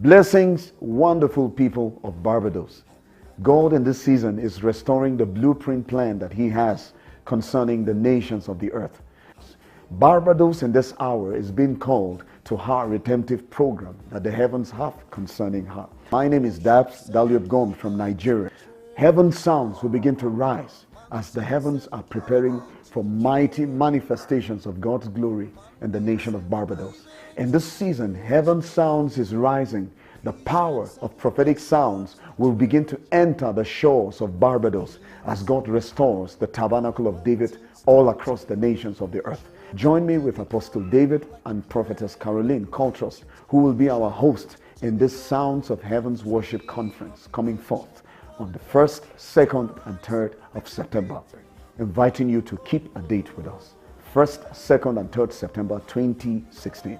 Blessings, wonderful people of Barbados. God in this season is restoring the blueprint plan that He has concerning the nations of the earth. Barbados in this hour is being called to her redemptive program that the heavens have concerning her. My name is Dabs Daliop Gom from Nigeria. Heaven sounds will begin to rise as the heavens are preparing for mighty manifestations of God's glory in the nation of Barbados. In this season, heaven sounds is rising. The power of prophetic sounds will begin to enter the shores of Barbados as God restores the tabernacle of David all across the nations of the earth. Join me with Apostle David and Prophetess Caroline Coltrust, who will be our host in this Sounds of Heaven's Worship Conference coming forth on the 1st, 2nd, and 3rd of September. Inviting you to keep a date with us. 1st, 2nd, and 3rd September 2016.